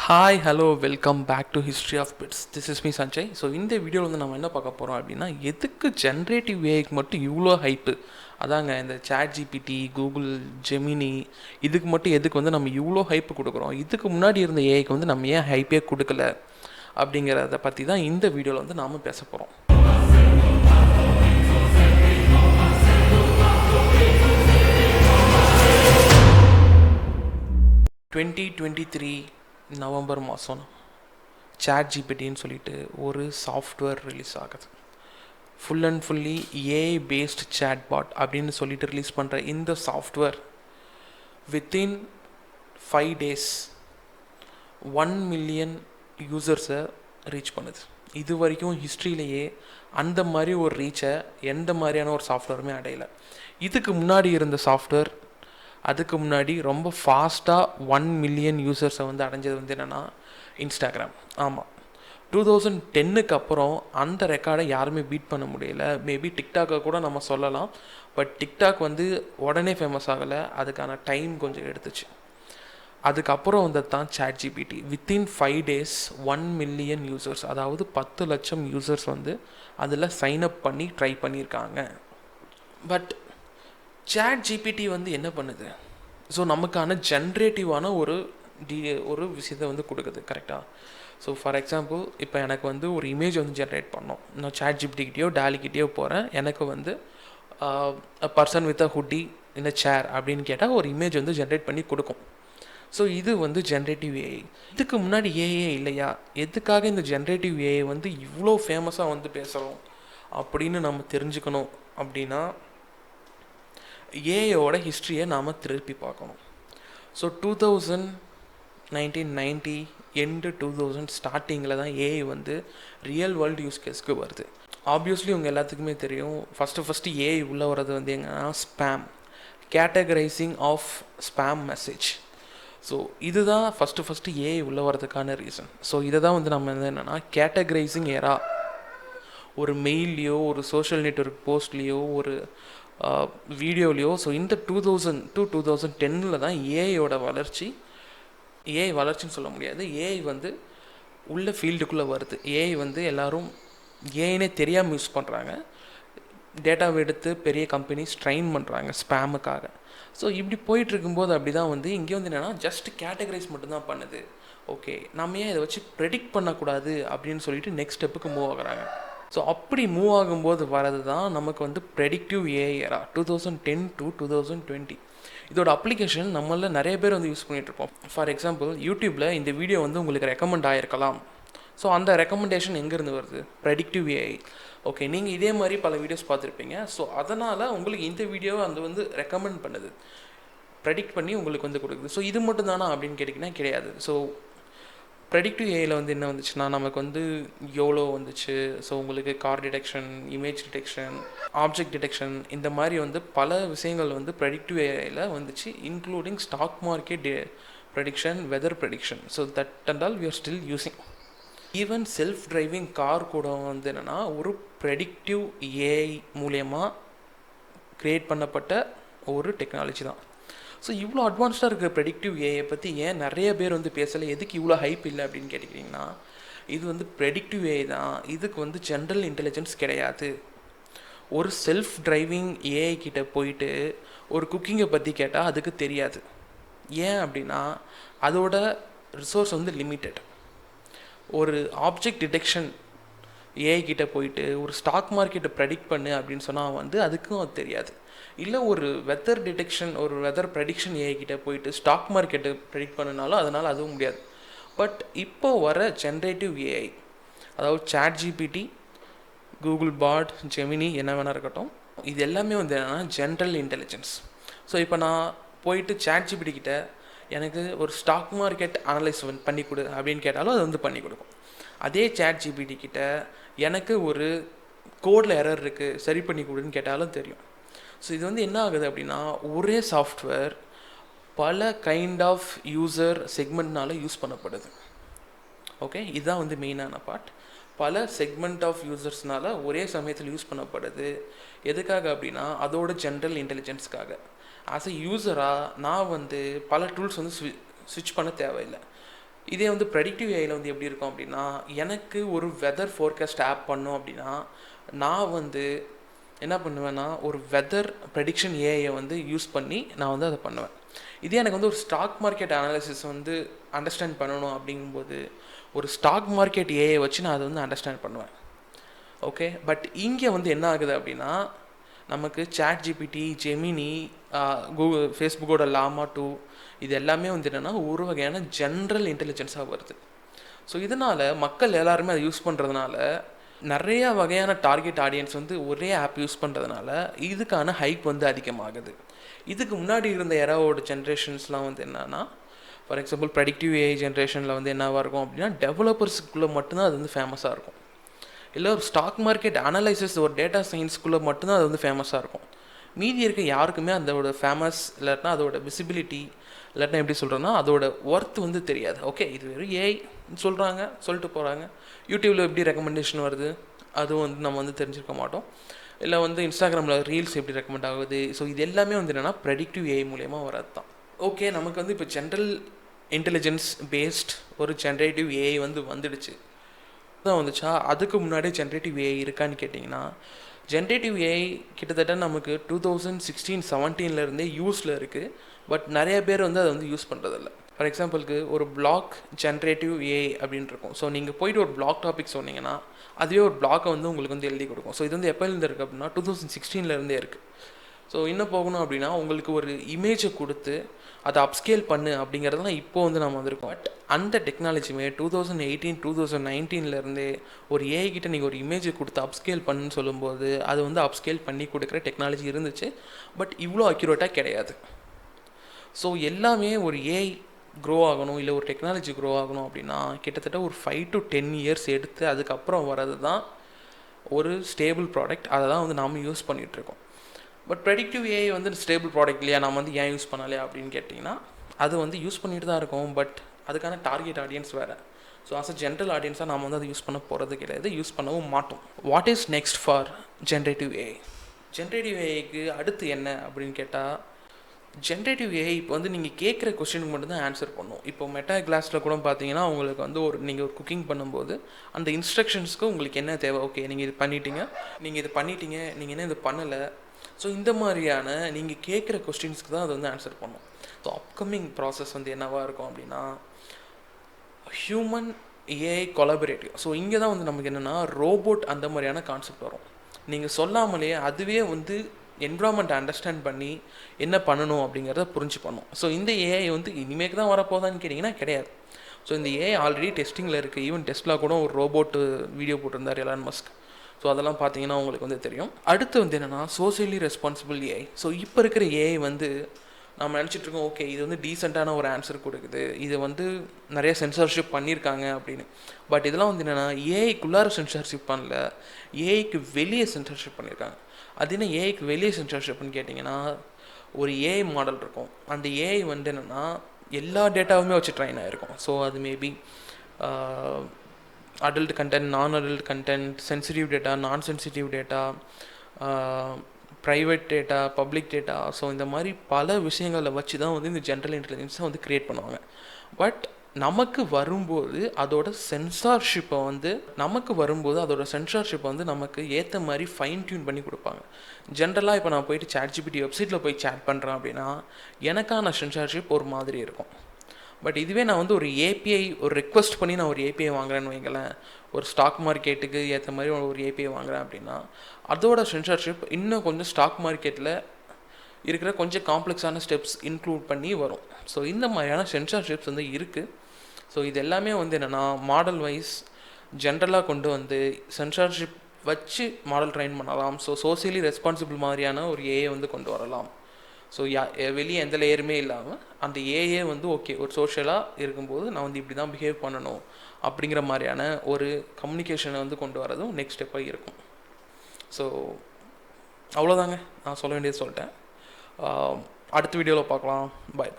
Hi hello welcome back to history of bits. This is me Sanjay. So இந்த வீடியோவில் வந்து நம்ம என்ன பார்க்க போகிறோம் அப்படின்னா, எதுக்கு ஜென்ரேட்டிவ் ஏஐக்கு மட்டும் இவ்வளோ ஹைப்பு? அதாங்க இந்த சாட் ஜிபிடி, கூகுள், ஜெமினி இதுக்கு மட்டும் எதுக்கு வந்து நம்ம இவ்வளோ ஹைப்பு கொடுக்குறோம்? இதுக்கு முன்னாடி இருந்த ஏஐக்கு வந்து நம்ம ஏன் ஹைப்பே கொடுக்கல அப்படிங்கிறத பற்றி தான் இந்த வீடியோவில் வந்து நாம் பேச போகிறோம். 2023 நவம்பர் மாதம் சாட் ஜிபிடின்னு சொல்லிட்டு ஒரு சாஃப்ட்வேர் ரிலீஸ் ஆகுது. Full and fully AI based chatbot அப்படின்னு சொல்லிட்டு ரிலீஸ் பண்ணுற இந்த சாஃப்ட்வேர் வித்தின் 5 days 1 million யூசர்ஸை ரீச் பண்ணுது. இது வரைக்கும் ஹிஸ்ட்ரியிலேயே அந்த மாதிரி ஒரு ரீச்சை எந்த மாதிரியான ஒரு சாஃப்ட்வேருமே அடையலை. இதுக்கு முன்னாடி இருந்த சாஃப்ட்வேர் அதுக்கு முன்னாடி ரொம்ப ஃபாஸ்ட்டாக 1 million யூசர்ஸை வந்து அடைஞ்சது வந்து என்னென்னா இன்ஸ்டாகிராம். ஆமாம், 2010க்கு அப்புறம் அந்த ரெக்கார்டை யாருமே பீட் பண்ண முடியல. மேபி டிக்டாக்கை கூட நம்ம சொல்லலாம். பட் டிக்டாக் வந்து உடனே ஃபேமஸ் ஆகலை, அதுக்கான டைம் கொஞ்சம் எடுத்துச்சு. அதுக்கப்புறம் வந்தது தான் chat GPT. Within 5 days 1 million users, அதாவது 10 லட்சம் யூசர்ஸ் வந்து அதில் சைன்அப் பண்ணி ட்ரை பண்ணியிருக்காங்க. பட் சாட் ஜிபிடி வந்து என்ன பண்ணுது? ஸோ நமக்கான ஜென்ரேட்டிவான ஒரு விஷயத்தை வந்து கொடுக்குது, கரெக்டாக? ஸோ ஃபார் எக்ஸாம்பிள், இப்போ எனக்கு வந்து ஒரு இமேஜ் வந்து ஜென்ரேட் பண்ணோம். நான் சாட் ஜிபிடிக்கிட்டேயோ டேலிக்கிட்டேயோ போகிறேன், எனக்கு வந்து பர்சன் வித் அ ஹுட்டி இன் அ சேர் அப்படின்னு கேட்டால் ஒரு இமேஜ் வந்து ஜென்ரேட் பண்ணி கொடுக்கும். ஸோ இது வந்து ஜென்ரேட்டிவ் ஏஐ. இதுக்கு முன்னாடி ஏஐ இல்லையா? எதுக்காக இந்த ஜென்ரேட்டிவ் ஏஐ வந்து இவ்வளோ ஃபேமஸாக வந்து பேசுகிறோம் அப்படின்னு நம்ம தெரிஞ்சுக்கணும் அப்படின்னா, ஏஐயோட ஹிஸ்ட்ரியை நாம் திருப்பி பார்க்கணும். ஸோ 1990 எண்டு 2000 ஸ்டார்டிங்கில் தான் ஏஐ வந்து ரியல் வேர்ல்டு யூஸ் கேஸ்க்கு வருது. ஆப்வியஸ்லி உங்கள் எல்லாத்துக்குமே தெரியும், ஃபஸ்ட்டு ஏஐ உள்ளே வர்றது வந்து எங்கன்னா spam, categorizing of spam message. So இதுதான் ஃபஸ்ட்டு ஏஐ உள்ளே வரதுக்கான ரீசன். ஸோ இதை தான் வந்து நம்ம என்னென்னா கேட்டகரைசிங் எரா. ஒரு மெயில்லையோ ஒரு சோஷியல் நெட்வொர்க் போஸ்ட்லேயோ ஒரு வீடியோலையோ, ஸோ இந்த 2000 to 2010 தான் ஏஐயோட வளர்ச்சி. ஏஐ வளர்ச்சின்னு சொல்ல முடியாது, ஏஐ வந்து உள்ள ஃபீல்டுக்குள்ளே வருது. ஏஐ வந்து எல்லோரும் ஏஐனே தெரியாமல் யூஸ் பண்ணுறாங்க. டேட்டாவை எடுத்து பெரிய கம்பெனிஸ் ட்ரைன் பண்ணுறாங்க ஸ்பேமுக்காக. ஸோ இப்படி போயிட்டுருக்கும்போது அப்படி தான் வந்து இங்கே வந்து என்னென்னா ஜஸ்ட் கேட்டகரைஸ் மட்டும்தான் பண்ணுது. ஓகே, நம்ம ஏன் இதை வச்சு ப்ரெடிக்ட் பண்ணக்கூடாது அப்படின்னு சொல்லிட்டு நெக்ஸ்ட் ஸ்டெப்புக்கு மூவ் ஆகுறாங்க. ஸோ அப்படி மூவ் ஆகும்போது வரது தான் நமக்கு வந்து ப்ரெடிக்டிவ் ஏஐ எரா 2010 to 2020. இதோட அப்ளிகேஷன் நம்மளில் நிறைய பேர் வந்து யூஸ் பண்ணிகிட்ருப்போம். ஃபார் எக்ஸாம்பிள், யூடியூப்பில் இந்த வீடியோ வந்து உங்களுக்கு ரெக்கமெண்ட் ஆகிருக்கலாம். ஸோ அந்த ரெக்கமெண்டேஷன் எங்கேருந்து வருது? Predictive AI. ஓகே, நீங்கள் இதே மாதிரி பல வீடியோஸ் பார்த்துருப்பீங்க. ஸோ அதனால் உங்களுக்கு இந்த வீடியோவை அது வந்து ரெக்கமெண்ட் பண்ணுது, ப்ரெடிக்ட் பண்ணி உங்களுக்கு வந்து கொடுக்குது. ஸோ இது மட்டும் தானா அப்படின்னு கேட்டிங்கன்னா கிடையாது. ஸோ ப்ரெடிக்டிவ் ஏஐயில் வந்து என்ன வந்துச்சுன்னா, நமக்கு வந்து எவ்வளோ வந்துச்சு. ஸோ உங்களுக்கு car detection, image detection, object detection, இந்த மாதிரி வந்து பல விஷயங்கள் வந்து ப்ரெடிக்டிவ் ஏஐயில் வந்துச்சு, including stock market prediction, weather prediction. So that and all we are still using. Even self driving car கூட வந்து என்னென்னா ஒரு ப்ரெடிக்டிவ் ஏஐ மூலயமா க்ரியேட் பண்ணப்பட்ட ஒரு டெக்னாலஜி தான். ஸோ இவ்வளோ அட்வான்ஸ்டாக இருக்கிற ப்ரெடிக்டிவ் ஏஐ பற்றி ஏன் நிறைய பேர் வந்து பேசலை, எதுக்கு இவ்வளோ ஹைப் இல்லை அப்படின்னு கேட்டிங்கன்னா, இது வந்து ப்ரெடிக்டிவ் ஏஐ தான். இதுக்கு வந்து ஜென்ரல் இன்டெலிஜென்ஸ் கிடையாது. ஒரு செல்ஃப் டிரைவிங் ஏஐ கிட்ட போயிட்டு ஒரு குக்கிங்கை பற்றி கேட்டால் அதுக்கு தெரியாது. ஏன் அப்படின்னா அதோட ரிசோர்ஸ் வந்து லிமிட்டட். ஒரு ஆப்ஜெக்ட் டிடெக்ஷன் ஏஐ கிட்ட போயிட்டு ஒரு ஸ்டாக் மார்க்கெட்டை ப்ரெடிக்ட் பண்ணு அப்படின்னு சொன்னால் வந்து அதுக்கும் அது தெரியாது. இல்லை ஒரு வெதர் டிடெக்ஷன், ஒரு வெதர் ப்ரெடிக்ஷன் ஏஐ கிட்ட போயிட்டு ஸ்டாக் மார்க்கெட்டை ப்ரெடிக்ட் பண்ணினாலும் அதனால் அதுவும் முடியாது. பட் இப்போ வர ஜென்ரேட்டிவ் ஏஐ, அதாவது சாட் ஜிபிடி, கூகுள் பாட், ஜெமினி என்ன வேணா இருக்கட்டும், இது எல்லாமே வந்து என்னென்னா ஜென்ரல் இன்டெலிஜென்ஸ். ஸோ இப்போ நான் போயிட்டு சாட் ஜிபிடி கிட்ட எனக்கு ஒரு ஸ்டாக் மார்க்கெட் அனலைஸ் பண்ணி கொடு அப்படின்னு கேட்டாலும் அது வந்து பண்ணி கொடுக்கும். அதே சாட் ஜிபிடி கிட்ட எனக்கு ஒரு கோடில் எரர் இருக்குது சரி பண்ணி கொடுன்னு கேட்டாலும் தெரியும். ஸோ இது வந்து என்ன ஆகுது அப்படின்னா, ஒரே சாஃப்ட்வேர் பல கைண்ட் ஆஃப் யூசர் செக்மெண்ட்னால யூஸ் பண்ணப்படுது. ஓகே, இதுதான் வந்து மெயினான பார்ட். பல செக்மெண்ட் ஆஃப் யூசர்ஸ்னால ஒரே சமயத்தில் யூஸ் பண்ணப்படுது. எதுக்காக அப்படின்னா அதோட ஜென்ரல் இன்டெலிஜென்ஸ்க்காக. ஆஸ் எ யூஸராக நான் வந்து பல டூல்ஸ் வந்து ஸ்விட்ச் பண்ண தேவையில்லை. இதே வந்து ப்ரெடிக்டிவ் ஏஐயில் வந்து எப்படி இருக்கும் அப்படின்னா, எனக்கு ஒரு வெதர் ஃபோர்காஸ்ட் ஆப் பண்ணோம் அப்படின்னா, நான் வந்து என்ன பண்ணுவேன்னா, ஒரு வெதர் ப்ரெடிக்ஷன் ஏஐயை வந்து யூஸ் பண்ணி நான் வந்து அதை பண்ணுவேன். இதே எனக்கு வந்து ஒரு ஸ்டாக் மார்க்கெட் அனாலிசிஸ் வந்து அண்டர்ஸ்டாண்ட் பண்ணணும் அப்படிங்கும்போது, ஒரு ஸ்டாக் மார்க்கெட் ஏஐ வச்சு நான் அதை வந்து அண்டர்ஸ்டாண்ட் பண்ணுவேன். ஓகே, பட் இங்கே வந்து என்ன ஆகுது அப்படின்னா, நமக்கு சாட் ஜிபிடி, ஜெமினி, கூகுள், ஃபேஸ்புக்கோட லாமா 2 இது எல்லாமே வந்து என்னென்னா ஒரு வகையான ஜென்ரல் இன்டெலிஜென்ஸாக வருது. ஸோ இதனால் மக்கள் எல்லாருமே அதை யூஸ் பண்ணுறதுனால, நிறையா வகையான டார்கெட் ஆடியன்ஸ் வந்து ஒரே ஆப் யூஸ் பண்ணுறதுனால இதுக்கான ஹைப் வந்து அதிகமாகுது. இதுக்கு முன்னாடி இருந்த எராவோட ஜென்ரேஷன்ஸ்லாம் வந்து என்னென்னா, ஃபார் எக்ஸாம்பிள் ப்ரெடிக்டிவ் ஏஐ ஜென்ரேஷனில் வந்து என்னவாக இருக்கும் அப்படின்னா, டெவலப்பர்ஸுக்குள்ளே மட்டும்தான் அது வந்து ஃபேமஸாக இருக்கும். இல்லை ஒரு ஸ்டாக் மார்க்கெட் அனலைசிஸ், ஒரு டேட்டா சயின்ஸ்குள்ளே மட்டும்தான் அது வந்து ஃபேமஸாக இருக்கும். மீதி இருக்க யாருக்குமே அதோட ஃபேமஸ் இல்லாட்டினா அதோட விசிபிலிட்டி இல்லாட்டினா எப்படி சொல்கிறோன்னா அதோட ஒர்த் வந்து தெரியாது. ஓகே, இது வெறும் ஏஐ சொல்கிறாங்க, சொல்லிட்டு போகிறாங்க. யூடியூப்பில் எப்படி ரெக்கமெண்டேஷன் வருது அதுவும் வந்து நம்ம வந்து தெரிஞ்சிருக்க மாட்டோம். இல்லை வந்து இன்ஸ்டாகிராமில் ரீல்ஸ் எப்படி ரெக்கமெண்ட் ஆகுது. ஸோ இது எல்லாமே வந்து என்னென்னா ப்ரெடிக்டிவ் ஏஐ மூலயமா வரது தான். ஓகே, நமக்கு வந்து இப்போ ஜென்ரல் இன்டெலிஜென்ஸ் பேஸ்ட் ஒரு ஜென்ரேட்டிவ் ஏஐ வந்து வந்துடுச்சு தான் வந்துச்சா. அதுக்கு முன்னாடி ஜென்ரேட்டிவ் ஏஐ இருக்கான்னு கேட்டிங்கன்னா, ஜென்ரேட்டிவ் ஏஐ கிட்டத்தட்ட நமக்கு 2016-17 யூஸில் இருக்குது. பட் நிறைய பேர் வந்து அதை வந்து யூஸ் பண்ணுறதில்ல. ஃபார் எக்ஸாம்பிளுக்கு ஒரு பிளாக் ஜென்ரேட்டிவ் ஏஐ அப்படின்னு இருக்கும். ஸோ நீங்கள் போய்ட்டு ஒரு பிளாக் டாபிக் சொன்னீங்கன்னா அதுவே ஒரு பிளாக்கை வந்து உங்களுக்கு வந்து எழுதி கொடுக்கும். ஸோ இது வந்து எப்போலேருந்து இருக்குது அப்படின்னா 2016 இருக்குது. ஸோ இன்னும் போகணும் அப்படின்னா உங்களுக்கு ஒரு இமேஜை கொடுத்து அதை அப்ஸ்கேல் பண்ணு அப்படிங்கிறதுலாம் இப்போது வந்து நம்ம வந்திருக்கோம். பட் அந்த டெக்னாலஜியுமே 2018-2019 ஒரு ஏஐ கிட்ட நீங்கள் ஒரு இமேஜை கொடுத்து அப்ஸ்கேல் பண்ணுன்னு சொல்லும்போது அது வந்து அப்ஸ்கேல் பண்ணி கொடுக்குற டெக்னாலஜி இருந்துச்சு. பட் இவ்வளோ அக்யூரேட்டாக கிடையாது. ஸோ எல்லாமே ஒரு ஏஐ க்ரோ ஆகணும், இல்லை ஒரு டெக்னாலஜி க்ரோ ஆகணும் அப்படின்னா கிட்டத்தட்ட ஒரு 5 to 10 years எடுத்து அதுக்கப்புறம் வர்றது தான் ஒரு ஸ்டேபிள் ப்ராடக்ட். அதை தான் வந்து நாம் யூஸ் பண்ணிகிட்ருக்கோம். பட் ப்ரெடிக்டிவ் ஏஐ வந்து ஸ்டேபிள் ப்ராடக்ட் இல்லையா, நம்ம வந்து ஏன் யூஸ் பண்ணலையா அப்படின்னு கேட்டிங்கன்னா, அது வந்து யூஸ் பண்ணிட்டு தான் இருக்கோம். பட் அதுக்கான டார்கெட் ஆடியன்ஸ் வேறு. ஸோ ஆஸ் அ ஜென்ரல் ஆடியன்ஸாக நாம் வந்து அதை யூஸ் பண்ண போகிறது கிடையாது, யூஸ் பண்ணவும் மாட்டோம். What is next for generative AI? Generative ஏஐக்கு அடுத்து என்ன அப்படின்னு கேட்டால், ஜென்ரேட்டிவ் ஏஐ இப்போ வந்து நீங்கள் கேட்குற கொஸ்டினுக்கு மட்டும்தான் ஆன்சர் பண்ணும். இப்போ மெட்டா கிளாஸில் கூட பார்த்தீங்கன்னா உங்களுக்கு வந்து நீங்கள் ஒரு குக்கிங் பண்ணும்போது அந்த இன்ஸ்ட்ரக்ஷன்ஸ்க்கு உங்களுக்கு என்ன தேவை, ஓகே நீங்கள் இது பண்ணிட்டீங்க, நீங்கள் என்ன இது பண்ணலை. ஸோ இந்த மாதிரியான நீங்கள் கேட்குற கொஸ்டின்ஸ்க்கு தான் அது வந்து ஆன்சர் பண்ணும். ஸோ அப்கமிங் ப்ராசஸ் வந்து என்னவாக இருக்கும் அப்படின்னா, ஹியூமன் ஏஐ கொலாபரேட்டிவ். ஸோ இங்கே தான் வந்து நமக்கு என்னென்னா ரோபோட் அந்த மாதிரியான கான்செப்ட் வரும். நீங்கள் சொல்லாமலே அதுவே வந்து என்விரான்மெண்ட் அண்டர்ஸ்டாண்ட் பண்ணி என்ன பண்ணணும் அப்படிங்கிறத புரிஞ்சு பண்ணும். ஸோ இந்த ஏஐ வந்து இனிமேக்கு தான் வரப்போதான்னு கேட்டிங்கன்னா கிடையாது. ஸோ இந்த ஏஐ ஆல்ரெடி டெஸ்டிங்கில் இருக்குது. ஈவன் டெஸ்ட்டில் கூட ஒரு ரோபோட்டு வீடியோ போட்டிருந்தார் எலான் மஸ்க். ஸோ அதெல்லாம் பார்த்தீங்கன்னா உங்களுக்கு வந்து தெரியும். அடுத்து வந்து என்னென்னா சோசியலி ரெஸ்பான்சிபிள் ஏஐ. ஸோ இப்போ இருக்கிற ஏஐ வந்து நம்ம நினச்சிட்ருக்கோம், ஓகே இது வந்து டீசெண்டான ஒரு ஆன்சர் கொடுக்குது, இது வந்து நிறைய சென்சார்ஷிப் பண்ணியிருக்காங்க அப்படின்னு. பட் இதெல்லாம் வந்து என்னென்னா ஏஐக்குள்ளார சென்சார்ஷிப் பண்ணல, ஏஐக்கு வெளியே சென்சார்ஷிப் பண்ணியிருக்காங்க. அது என்ன ஏஐக்கு வெளியே சென்சார்ஷிப்னு கேட்டிங்கன்னா, ஒரு ஏஐ மாடல் இருக்கும். அந்த ஏஐ வந்து என்னென்னா எல்லா டேட்டாவுமே வச்சு ட்ரைன் ஆகிருக்கும். ஸோ அது மேபி அடல்ட் கண்டென்ட், நான் அடல்ட் கண்டென்ட், சென்சிட்டிவ் டேட்டா, நான் sensitive data, private data, public data. So இந்த மாதிரி பல விஷயங்களை வச்சு தான் வந்து இந்த ஜென்ரல் இன்டெலிஜென்ஸை வந்து க்ரியேட் பண்ணுவாங்க. பட் நமக்கு வரும்போது அதோட சென்சார்ஷிப்பை வந்து நமக்கு ஏற்ற மாதிரி ஃபைன் டியூன் பண்ணி கொடுப்பாங்க. ஜென்ரலாக இப்போ நான் போயிட்டு சாட் ஜிபிடி வெப்சைட்டில் போய் சேட் பண்ணுறேன் அப்படின்னா எனக்கான சென்சார்ஷிப் ஒரு மாதிரி இருக்கும். பட் இதுவே நான் வந்து ஒரு ஏபிஐ ஒரு ரெக்வஸ்ட் பண்ணி நான் ஒரு ஏபிஐ வாங்குறேன்னு வைங்களேன், ஒரு ஸ்டாக் மார்க்கெட்டுக்கு ஏற்ற மாதிரி ஒரு ஏபிஐ வாங்குறேன் அப்படின்னா அதோட சென்சார்ஷிப் இன்னும் கொஞ்சம் ஸ்டாக் மார்க்கெட்டில் இருக்கிற கொஞ்சம் காம்ப்ளெக்ஸான ஸ்டெப்ஸ் இன்க்ளூட் பண்ணி வரும். ஸோ இந்த மாதிரியான சென்சார்ஷிப்ஸ் வந்து இருக்குது. ஸோ இது எல்லாமே வந்து என்னென்னா மாடல் வைஸ் ஜென்ரலாக கொண்டு வந்து சென்சார்ஷிப் வச்சு மாடல் ட்ரைன் பண்ணலாம். ஸோ சோசியலி ரெஸ்பான்சிபிள் மாதிரியான ஒரு ஏஐ வந்து கொண்டு வரலாம். ஸோ வெளியே எந்த லேயருமே இல்லாமல் அந்த ஏஏ வந்து ஓகே ஒரு சோஷியலாக இருக்கும்போது நான் வந்து இப்படி தான் பிஹேவ் பண்ணணும் அப்படிங்கிற மாதிரியான ஒரு கம்யூனிகேஷனை வந்து கொண்டு வரதும் நெக்ஸ்ட் ஸ்டெப்பாக இருக்கும். ஸோ அவ்வளோதாங்க, நான் சொல்ல வேண்டியது சொல்லிட்டேன். அடுத்த வீடியோவில் பார்க்கலாம். பை.